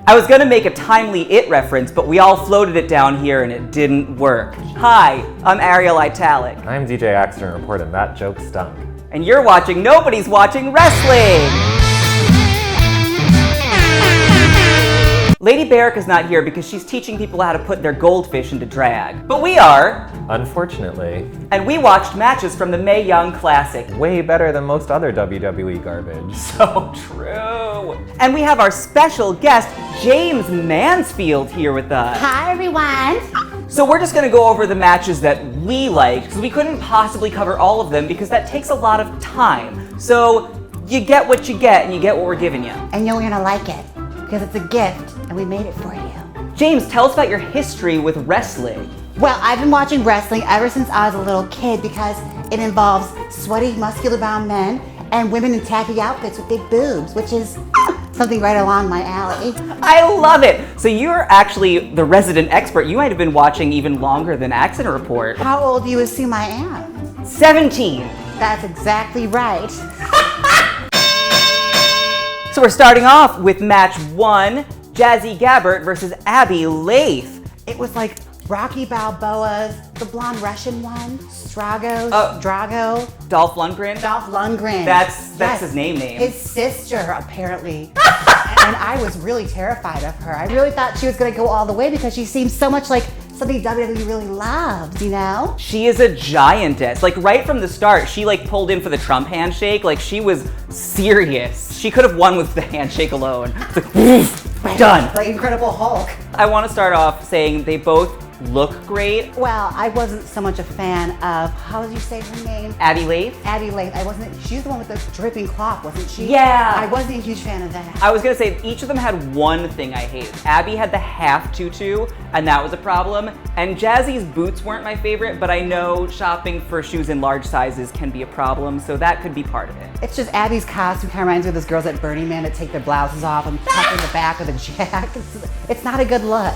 I was gonna make a timely It reference, but we all floated it down here and it didn't work. Hi, I'm Ariel Italic. I'm DJ Axton reporting that joke stunk. And you're watching Nobody's Watching Wrestling! Lady Barrica's not here because she's teaching people how to put their goldfish into drag. But we are. Unfortunately. And we watched matches from the MAE Young Classic. Way better than most other WWE garbage. So true. And we have our special guest, Jaymes Mansfield, here with us. Hi, everyone. So we're just gonna go over the matches that we liked, because we couldn't possibly cover all of them because that takes a lot of time. So you get what you get, and you get what we're giving you. And you're gonna like it, because it's a gift, and we made it for you. Jaymes, tell us about your history with wrestling. Well, I've been watching wrestling ever since I was a little kid because it involves sweaty, muscular-bound men and women in tacky outfits with big boobs, which is something right along my alley. I love it. So you're actually the resident expert. You might have been watching even longer than Accident Report. How old do you assume I am? 17. That's exactly right. So we're starting off with match 1, JazzyGabbert versus Abby Laith. It was like Rocky Balboa's, the blonde Russian one, Drago. Dolph Lundgren? Dolph Lundgren. That's his name. His sister, apparently. And I was really terrified of her. I really thought she was gonna go all the way because she seems so much like something WWE really loves, you know? She is a giantess. Like right from the start, she like pulled in for the Trump handshake. Like she was serious. She could have won with the handshake alone. It's like, done. Like Incredible Hulk. I want to start off saying they both look great. Well, I wasn't so much a fan of, how did you say her name? Abby Laith? Abby Laith. She's the one with the dripping cloth, wasn't she? Yeah. I wasn't a huge fan of that. I was gonna say, each of them had one thing I hated. Abby had the half tutu, and that was a problem. And Jazzy's boots weren't my favorite, but I know shopping for shoes in large sizes can be a problem, so that could be part of it. It's just Abby's costume kind of reminds me of those girls at Burning Man that take their blouses off and tuck in the back of the jack. It's not a good look.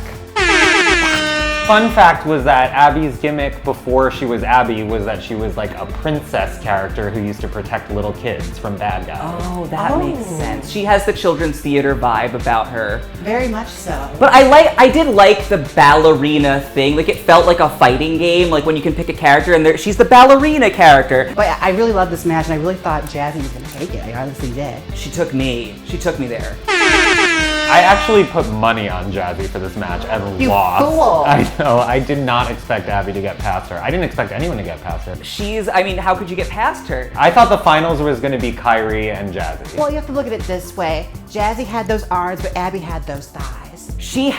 Fun fact was that Abby's gimmick before she was Abby was that she was like a princess character who used to protect little kids from bad guys. Oh, that makes sense. She has the children's theater vibe about her. Very much so. But I did like the ballerina thing. Like it felt like a fighting game, like when you can pick a character and she's the ballerina character. But I really loved this match and I really thought Jazzy was gonna take it. I honestly did. She took me there. I actually put money on Jazzy for this match and lost. Fool. I know, I did not expect Abby to get past her. I didn't expect anyone to get past her. How could you get past her? I thought the finals was gonna be Kairi and Jazzy. Well, you have to look at it this way. Jazzy had those arms, but Abby had those thighs. She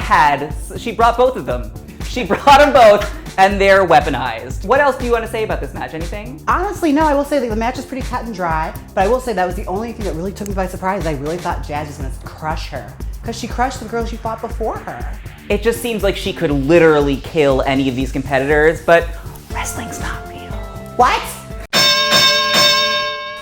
brought both of them. She brought them both, and they're weaponized. What else do you want to say about this match? Anything? Honestly, no. I will say that the match is pretty cut and dry, but I will say that was the only thing that really took me by surprise. I really thought Jazz was gonna crush her, because she crushed the girl she fought before her. It just seems like she could literally kill any of these competitors, but wrestling's not real. What?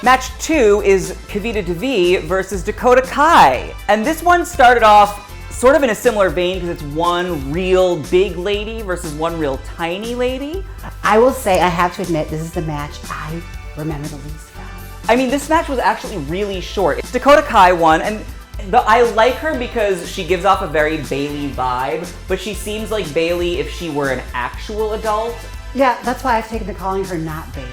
Match 2 is Kavita versus Dakota Kai. And this one started off sort of in a similar vein because it's one real big lady versus one real tiny lady. I will say, I have to admit, this is the match I remember the least from. I mean, this match was actually really short. Dakota Kai won, and I like her because she gives off a very Bayley vibe, but she seems like Bayley if she were an actual adult. Yeah, that's why I've taken to calling her not Bayley.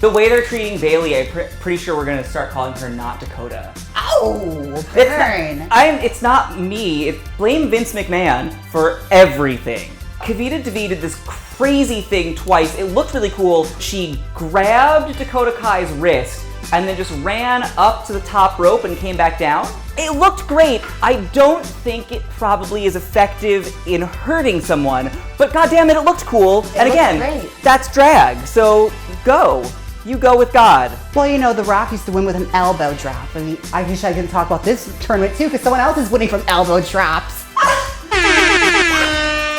The way they're treating Bayley, I'm pretty sure we're gonna start calling her not Dakota. Oh, burn. It's not me. Blame Vince McMahon for everything. Kavita did this crazy thing twice. It looked really cool. She grabbed Dakota Kai's wrist and then just ran up to the top rope and came back down. It looked great. I don't think it probably is effective in hurting someone, but goddamn it looked cool. And again, great. That's drag, so go. You go with God. Well, you know, The Rock used to win with an elbow drop. I mean, I wish I could talk about this tournament too, because someone else is winning from elbow drops.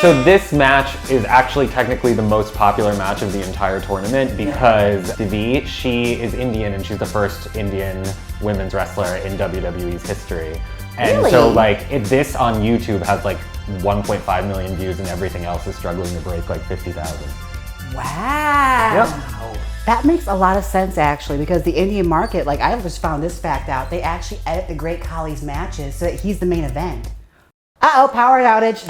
So this match is actually technically the most popular match of the entire tournament because Divi, she is Indian and she's the first Indian women's wrestler in WWE's history. And Really? so like this on YouTube has like 1.5 million views and everything else is struggling to break like 50,000. Wow. Yep. That makes a lot of sense actually, because the Indian market, like I just found this fact out, they actually edit the Great Khali's matches so that he's the main event. Uh-oh, power outage.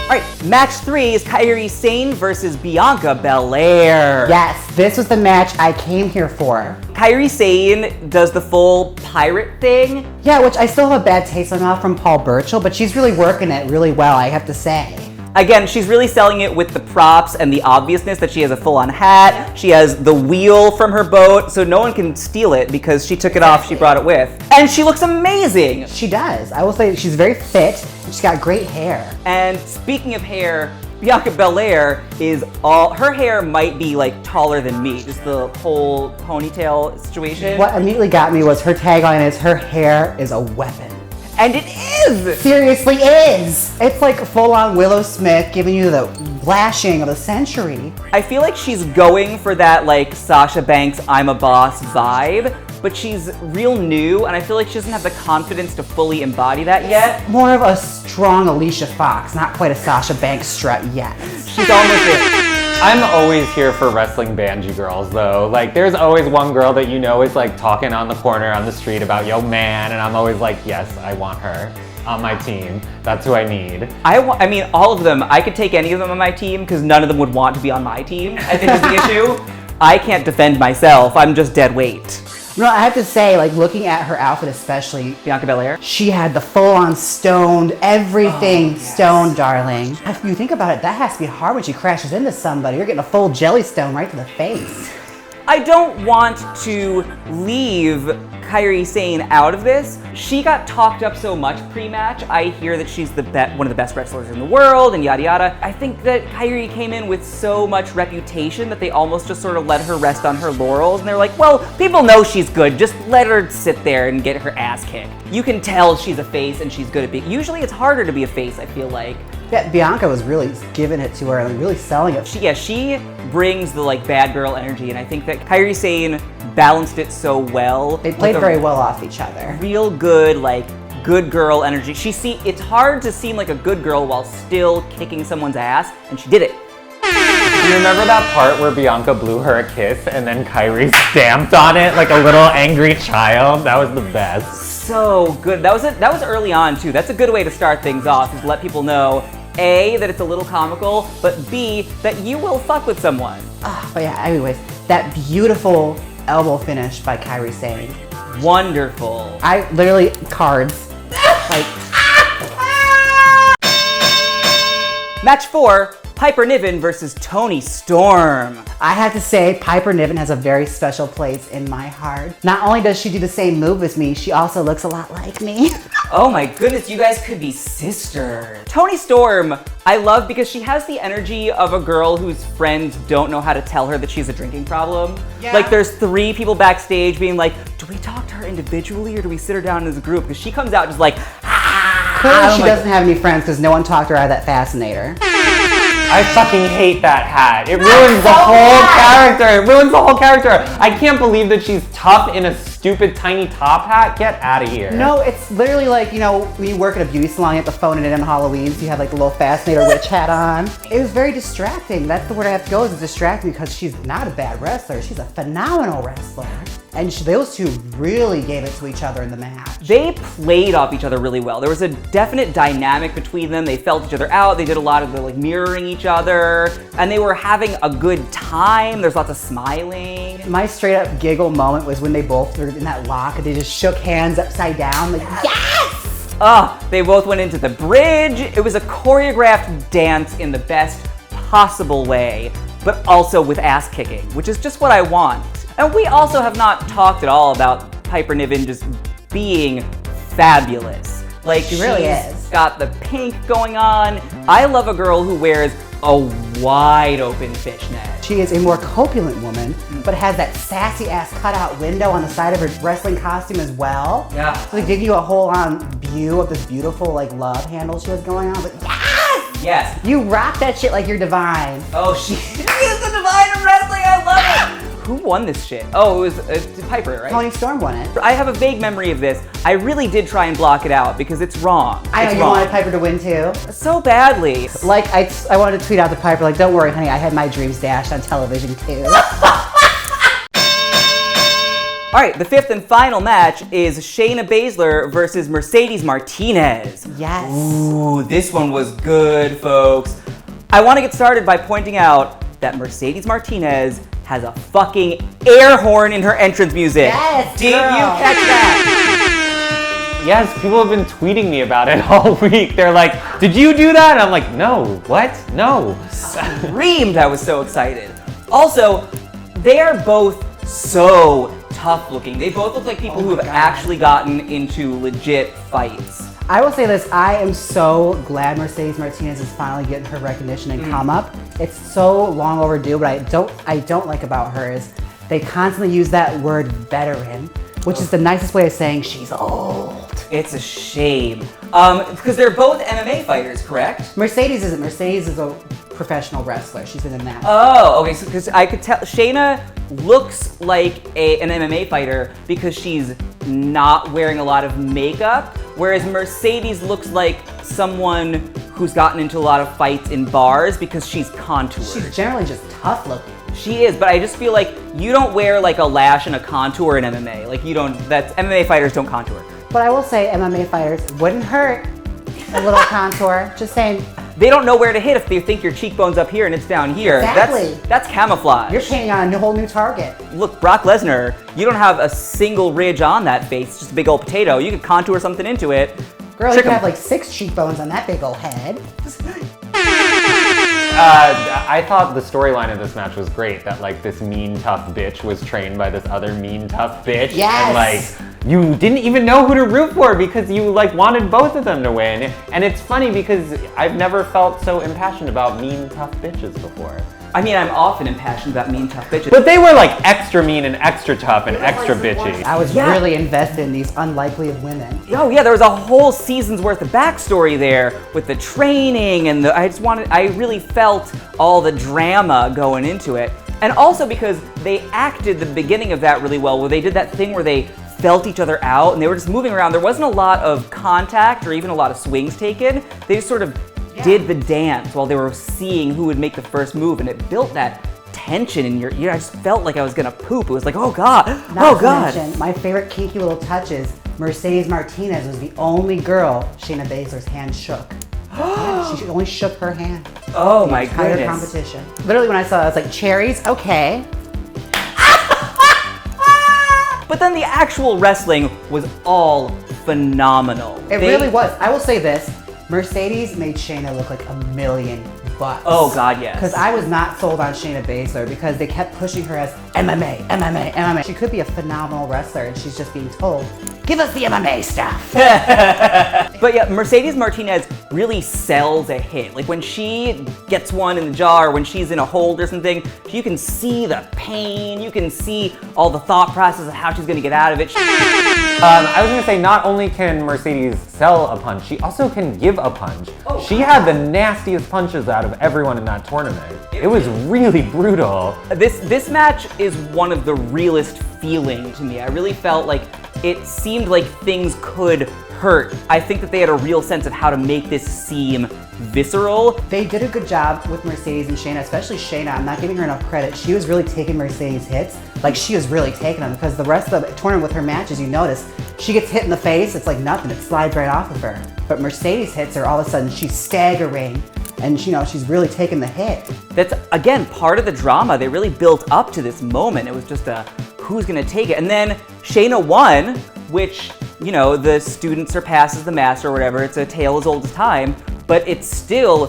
All right, match 3 is Kairi Sane versus Bianca Belair. Yes, this was the match I came here for. Kairi Sane does the full pirate thing. Yeah, which I still have a bad taste in my mouth from Paul Burchill, but she's really working it really well, I have to say. Again, she's really selling it with the props and the obviousness that she has a full-on hat. She has the wheel from her boat, so no one can steal it because she took it off, she brought it with. And she looks amazing. She does. I will say she's very fit. She's got great hair. And speaking of hair, Bianca Belair is her hair might be like taller than me, just the whole ponytail situation. What immediately got me was her tagline is, her hair is a weapon. And it is! Seriously is! It's like full-on Willow Smith giving you the lashing of the century. I feel like she's going for that like Sasha Banks I'm a boss vibe, but she's real new and I feel like she doesn't have the confidence to fully embody that yet. More of a strong Alicia Fox, not quite a Sasha Banks strut yet. She's almost it. I'm always here for wrestling banji girls though. Like there's always one girl that you know is like talking on the corner on the street about yo man, and I'm always like, yes, I want her on my team. That's who I need. I mean, all of them. I could take any of them on my team because none of them would want to be on my team, I think is the issue. I can't defend myself. I'm just dead weight. No, I have to say, like looking at her outfit especially, Bianca Belair. she had the full-on stoned, everything stoned, darling. If you think about it, that has to be hard when she crashes into somebody. You're getting a full jelly stone right to the face. I don't want to leave Kairi Sane out of this. She got talked up so much pre-match. I hear that she's one of the best wrestlers in the world and yada yada. I think that Kairi came in with so much reputation that they almost just sort of let her rest on her laurels, and they're like, well, people know she's good, just let her sit there and get her ass kicked. You can tell she's a face and she's good at being, usually it's harder to be a face, I feel like. Yeah, Bianca was really giving it to her and really selling it. She brings the like bad girl energy, and I think that Kairi Sane balanced it so well. They played very well off each other. Real good, like good girl energy. It's hard to seem like a good girl while still kicking someone's ass, and she did it. Do you remember that part where Bianca blew her a kiss and then Kairi stamped on it like a little angry child? That was the best. So good. That was early on too. That's a good way to start things off, is to let people know, A, that it's a little comical, but B, that you will fuck with someone. But yeah, anyways, that beautiful elbow finish by Kairi Sane. Wonderful. I literally, cards. Like, Match 4, Piper Niven versus Toni Storm. I have to say, Piper Niven has a very special place in my heart. Not only does she do the same move as me, she also looks a lot like me. Oh my goodness, you guys could be sisters. Toni Storm, I love because she has the energy of a girl whose friends don't know how to tell her that she's a drinking problem. Yeah. Like there's 3 people backstage being like, do we talk to her individually or do we sit her down as a group? Because she comes out just like, Clearly she doesn't have any friends because no one talked her out of that fascinator. I fucking hate that hat. It ruins the whole character. It ruins the whole character. I can't believe that she's tough in a stupid tiny top hat. Get out of here. No, it's literally like, you know, when you work at a beauty salon, you have to phone it in on Halloween, so you have like the little fascinator witch hat on. It was very distracting. That's the word I have to go, is distracting, because she's not a bad wrestler. She's a phenomenal wrestler. And those two really gave it to each other in the match. They played off each other really well. There was a definite dynamic between them. They felt each other out. They did a lot of the like mirroring each other, and they were having a good time. There's lots of smiling. My straight up giggle moment was when they both were in that lock and they just shook hands upside down, like, yes! They both went into the bridge. It was a choreographed dance in the best possible way, but also with ass kicking, which is just what I want. And we also have not talked at all about Piper Niven just being fabulous. Like, she really is. Got the pink going on. I love a girl who wears a wide open fishnet. She is a more corpulent woman, but has that sassy ass cutout window on the side of her wrestling costume as well. Yeah. So they give you a whole on view of this beautiful like love handle she has going on. But yes! Yes. You rock that shit like you're divine. Oh, she is the divine of wrestling. I love it. Who won this shit? Oh, it was Piper, right? Toni Storm won it. I have a vague memory of this. I really did try and block it out because it's wrong. I know It's you wrong. wanted Piper to win too. So badly. Like, I wanted to tweet out to Piper, like, don't worry, honey, I had my dreams dashed on television too. All right, the fifth and final match is Shayna Baszler versus Mercedes Martinez. Yes. Ooh, this one was good, folks. I want to get started by pointing out that Mercedes Martinez has a fucking air horn in her entrance music. Yes, Did girl. you catch that? Yes, people have been tweeting me about it all week. They're like, did you do that? And I'm like, no, what? No. Screamed, I was so excited. Also, they are both so tough looking. They both look like people who have actually gotten into legit fights. I will say this, I am so glad Mercedes Martinez is finally getting her recognition and come up. It's so long overdue, but I don't like about her is they constantly use that word veteran, which is the nicest way of saying she's old. It's a shame. Because they're both MMA fighters, correct? Mercedes isn't. Mercedes is a professional wrestler. She's been in that. Oh, okay, so because I could tell, Shayna looks like an MMA fighter because she's not wearing a lot of makeup, whereas Mercedes looks like someone who's gotten into a lot of fights in bars because she's contoured. She's generally just tough looking. She is, but I just feel like you don't wear like a lash and a contour in MMA. Like you don't, MMA fighters don't contour. But I will say MMA fighters wouldn't hurt a little contour. Just saying. They don't know where to hit if they think your cheekbone's up here and it's down here. Exactly. That's camouflage. You're painting on a whole new target. Look, Brock Lesnar, you don't have a single ridge on that face, it's just a big old potato. You could contour something into it. Girl, Trick you could 'em. have like 6 cheekbones on that big old head. I thought the storyline of this match was great. That like this mean tough bitch was trained by this other mean tough bitch, Yes. and like you didn't even know who to root for because you like wanted both of them to win. And it's funny because I've never felt so impassioned about mean tough bitches before. I mean, I'm often impassioned about mean, tough bitches. But they were like extra mean and extra tough and extra bitchy. I was Yeah. really invested in these unlikely of women. Oh yeah, there was a whole season's worth of backstory there with the training and I really felt all the drama going into it. And also because they acted the beginning of that really well, where they did that thing where they felt each other out and they were just moving around. There wasn't a lot of contact or even a lot of swings taken. They just sort of did the dance while they were seeing who would make the first move, and it built that tension in your ear. I just felt like I was gonna poop. It was like, oh God, Not oh to God. mention, my favorite kinky little touch is Mercedes Martinez was the only girl Shayna Baszler's hand shook. Yeah, she only shook her hand. Oh my Entire goodness. competition. Literally when I saw it, I was like, cherries? Okay. But then the actual wrestling was all phenomenal. It really was. I will say this, Mercedes made Shayna look like $1,000,000. Oh God, yes. Because I was not sold on Shayna Baszler because they kept pushing her as MMA, MMA, MMA. She could be a phenomenal wrestler and she's just being told, give us the MMA stuff. But yeah, Mercedes Martinez really sells a hit. Like when she gets one in the jaw or when she's in a hold or something, you can see the pain, you can see all the thought process of how she's gonna get out of it. I was gonna say, not only can Mercedes sell a punch, she also can give a punch. Oh, she had the nastiest punches out of everyone in that tournament. It was really brutal. This match is one of the realest feeling to me. I really felt like it seemed like things could hurt. I think that they had a real sense of how to make this seem visceral. They did a good job with Mercedes and Shayna, especially Shayna. I'm not giving her enough credit. She was really taking Mercedes' hits. Like she was really taking them because the rest of the tournament with her matches, you notice, she gets hit in the face, it's like nothing, it slides right off of her. But Mercedes hits her, all of a sudden she's staggering and you know, she's really taking the hit. That's, again, part of the drama. They really built up to this moment. It was just a, who's gonna take it? And then Shayna won, which, you know, the student surpasses the master or whatever. It's a tale as old as time, but it still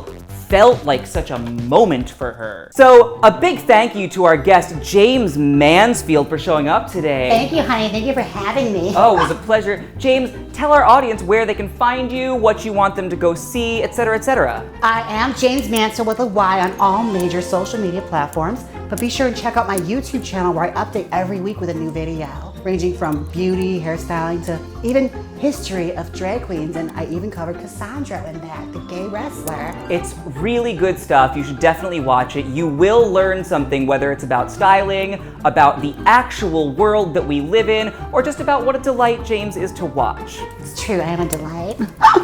felt like such a moment for her. So a big thank you to our guest, Jaymes Mansfield, for showing up today. Thank you, honey. Thank you for having me. Oh, it was a pleasure. James, tell our audience where they can find you, what you want them to go see, etc., etc. I am Jaymes Mansfield with a Y on all major social media platforms, but be sure and check out my YouTube channel where I update every week with a new video. ranging from beauty, hairstyling, to even history of drag queens. And I even covered Cassandra in that, the gay wrestler. It's really good stuff. You should definitely watch it. You will learn something, whether it's about styling, about the actual world that we live in, or just about what a delight Jaymes is to watch. It's true, I am a delight.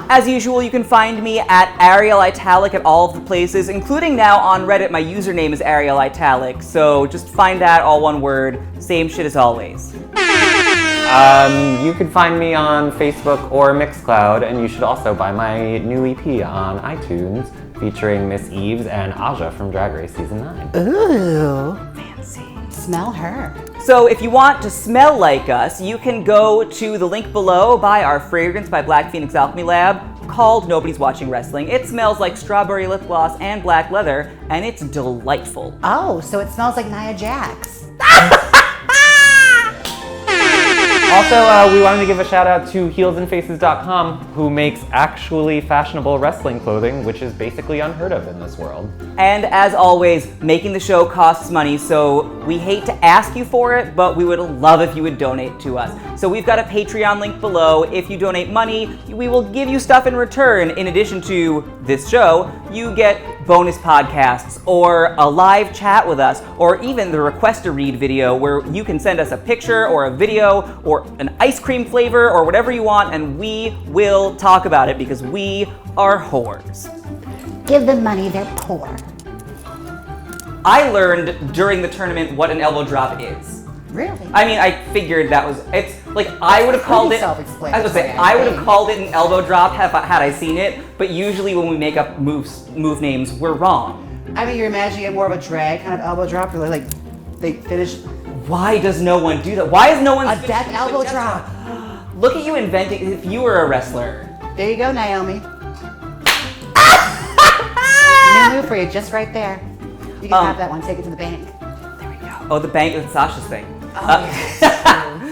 As usual, you can find me at Ariel Italic at all of the places, including now on Reddit. My username is Ariel Italic, so just find that, all one word. Same shit as always. You can find me on Facebook or Mixcloud, and you should also buy my new EP on iTunes, featuring Miss Eves and Aja from Drag Race Season 9. Ooh, Fancy. smell her. So if you want to smell like us, you can go to the link below, buy our fragrance by Black Phoenix Alchemy Lab called Nobody's Watching Wrestling. It smells like strawberry lip gloss and black leather, and it's delightful. Oh, so it smells like Nia Jax. Also, we wanted to give a shout out to heelsandfaces.com, who makes actually fashionable wrestling clothing, which is basically unheard of in this world. And as always, making the show costs money, so we hate to ask you for it, but we would love if you would donate to us. So we've got a Patreon link below. If you donate money, we will give you stuff in return. In addition to this show, you get bonus podcasts, or a live chat with us, or even the Request a Read video where you can send us a picture or a video or an ice cream flavor or whatever you want, and we will talk about it because we are whores. Give them money, they're poor. I learned during the tournament what an elbow drop is. Really? I mean, I figured that was, it's like, I would have called it, I was gonna say, I would have called it an elbow drop had I seen it, but usually when we make up move names, we're wrong. I mean, you're imagining it more of a drag kind of elbow drop, where like they finish Why does no one do that? Why is no one a death elbow drop. Look at you inventing, if you were a wrestler. There you go, Naomi. New move for you, just right there. You can have that one, take it to the bank. There we go. Oh, the bank, that's Sasha's thing. Oh, yes.